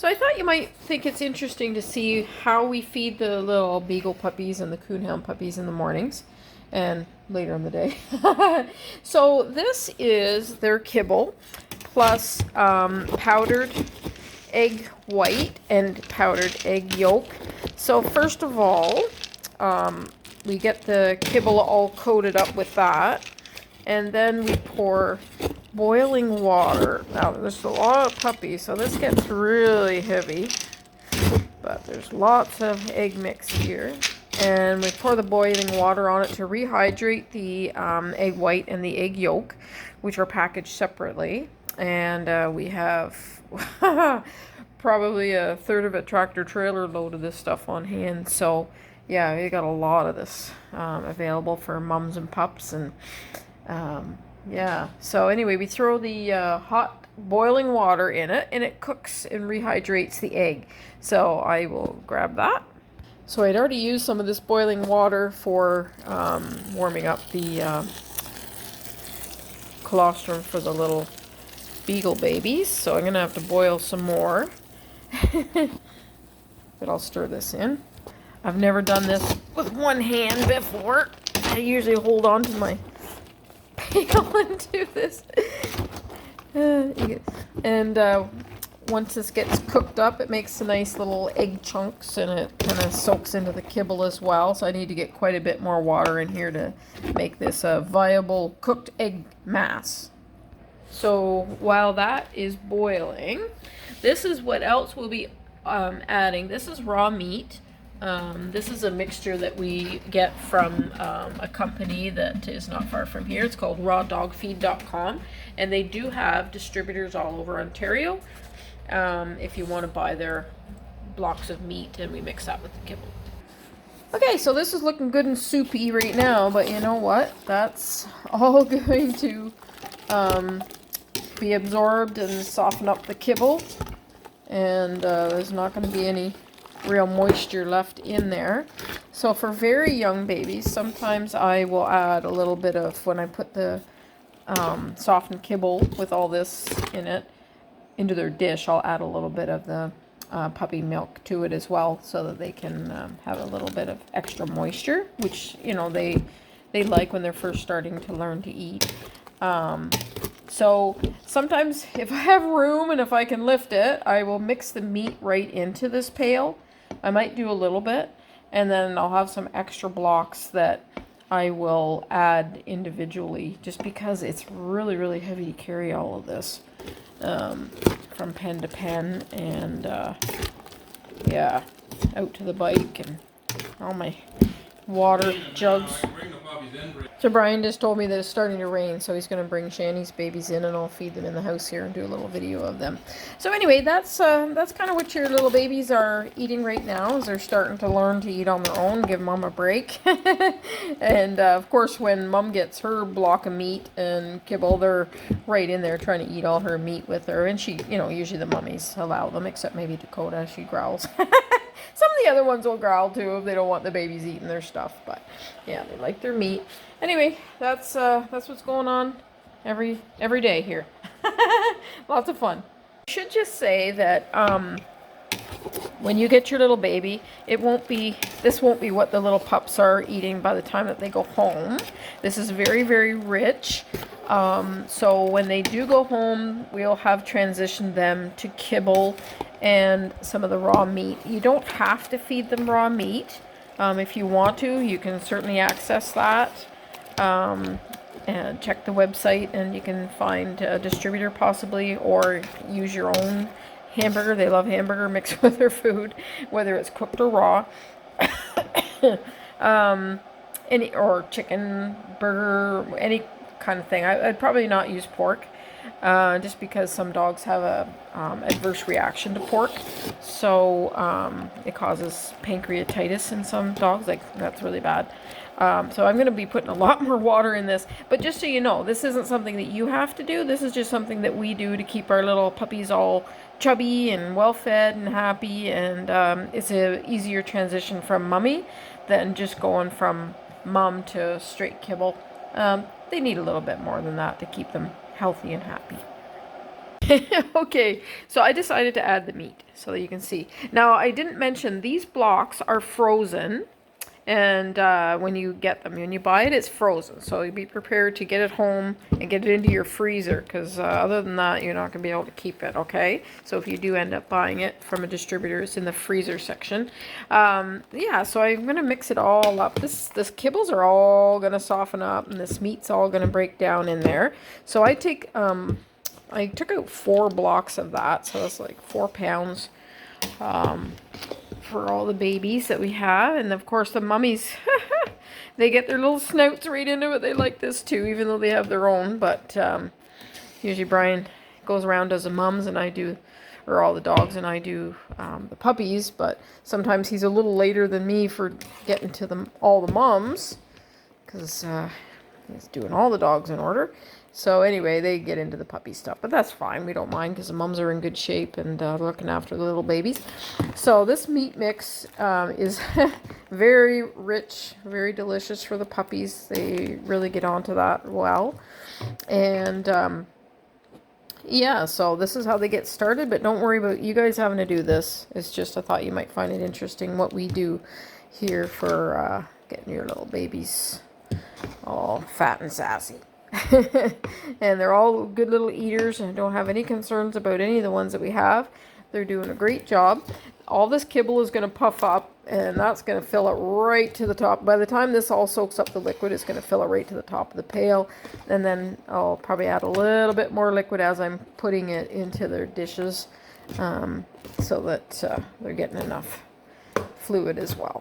So I thought you might think it's interesting to see how we feed the little Beagle puppies and the Coonhound puppies in the mornings and later in the day. So this is their kibble plus powdered egg white and powdered egg yolk. So first of all, we get the kibble all coated up with that, and then we pour boiling water. Now there's a lot of puppies, so this gets really heavy, but there's lots of egg mix here. And we pour the boiling water on it to rehydrate the egg white and the egg yolk, which are packaged separately. And we have probably a third of a tractor trailer load of this stuff on hand. So yeah, we got a lot of this available for mums and pups. And yeah, so anyway, we throw the hot boiling water in it, and it cooks and rehydrates the egg. So I will grab that. So I'd already used some of this boiling water for warming up the colostrum for the little Beagle babies. So I'm going to have to boil some more. But I'll stir this in. I've never done this with one hand before. I usually hold on to my pail and do this. And once this gets cooked up, it makes a nice little egg chunks, and it kind of soaks into the kibble as well. So I need to get quite a bit more water in here to make this a viable cooked egg mass. So while that is boiling, this is what else we'll be adding. This is raw meat. This is a mixture that we get from a company that is not far from here. It's called rawdogfeed.com, and they do have distributors all over Ontario if you want to buy their blocks of meat, and we mix that with the kibble. Okay, so this is looking good and soupy right now, but you know what? That's all going to be absorbed and soften up the kibble, and there's not going to be any real moisture left in there. So for very young babies, sometimes I will add a little bit of, when I put the softened kibble with all this in it into their dish, I'll add a little bit of the puppy milk to it as well, so that they can have a little bit of extra moisture, which, you know, they like when they're first starting to learn to eat. So sometimes if I have room and if I can lift it, I will mix the meat right into this pail. I might do a little bit, and then I'll have some extra blocks that I will add individually, just because it's really, really heavy to carry all of this from pen to pen, and yeah, out to the bike and all my water jugs. So Brian just told me that it's starting to rain, so he's going to bring Shani's babies in, and I'll feed them in the house here and do a little video of them. So anyway, that's kind of what your little babies are eating right now, as they're starting to learn to eat on their own, give mom a break. And of course, when mom gets her block of meat and kibble, they're right in there trying to eat all her meat with her. And she, you know, usually the mummies allow them, except maybe Dakota, she growls. Some of the other ones will growl too if they don't want the babies eating their stuff, but yeah, they like their meat. Anyway, that's what's going on every day here. Lots of fun. I should just say that when you get your little baby, this won't be what the little pups are eating by the time that they go home. This is very, very rich. So when they do go home, we'll have transitioned them to kibble and some of the raw meat. You don't have to feed them raw meat. If you want to, you can certainly access that. And check the website, and you can find a distributor possibly, or use your own hamburger. They love hamburger mixed with their food, whether it's cooked or raw. Or chicken, burger, any kind of thing. I'd probably not use pork, just because some dogs have a adverse reaction to pork. So it causes pancreatitis in some dogs. Like, that's really bad. So I'm going to be putting a lot more water in this. But just so you know, this isn't something that you have to do. This is just something that we do to keep our little puppies all chubby and well-fed and happy. And it's a easier transition from mummy than just going from mum to straight kibble. They need a little bit more than that to keep them healthy and happy. Okay, so I decided to add the meat so that you can see. Now, I didn't mention these blocks are frozen, and when you get them, when you buy it, it's frozen. So you be prepared to get it home and get it into your freezer, because other than that, you're not going to be able to keep it, okay? So if you do end up buying it from a distributor, it's in the freezer section. Yeah, so I'm going to mix it all up. This kibbles are all going to soften up, and this meat's all going to break down in there. So I took out 4 blocks of that, so that's like 4 pounds for all the babies that we have. And of course the mummies, they get their little snouts right into it. They like this too, even though they have their own. But usually Brian goes around, does the mums, and I do, or all the dogs, and I do the puppies. But sometimes he's a little later than me for getting to all the mums, because he's doing all the dogs in order. So anyway, they get into the puppy stuff, but that's fine. We don't mind, because the mums are in good shape and looking after the little babies. So this meat mix is very rich, very delicious for the puppies. They really get onto that well. And yeah, so this is how they get started, but don't worry about you guys having to do this. It's just I thought you might find it interesting what we do here for getting your little babies all fat and sassy. And they're all good little eaters, and I don't have any concerns about any of the ones that we have. They're doing a great job. All this kibble is going to puff up, and that's going to fill it right to the top. By the time this all soaks up the liquid, it's going to fill it right to the top of the pail. And then I'll probably add a little bit more liquid as I'm putting it into their dishes, so that they're getting enough fluid as well.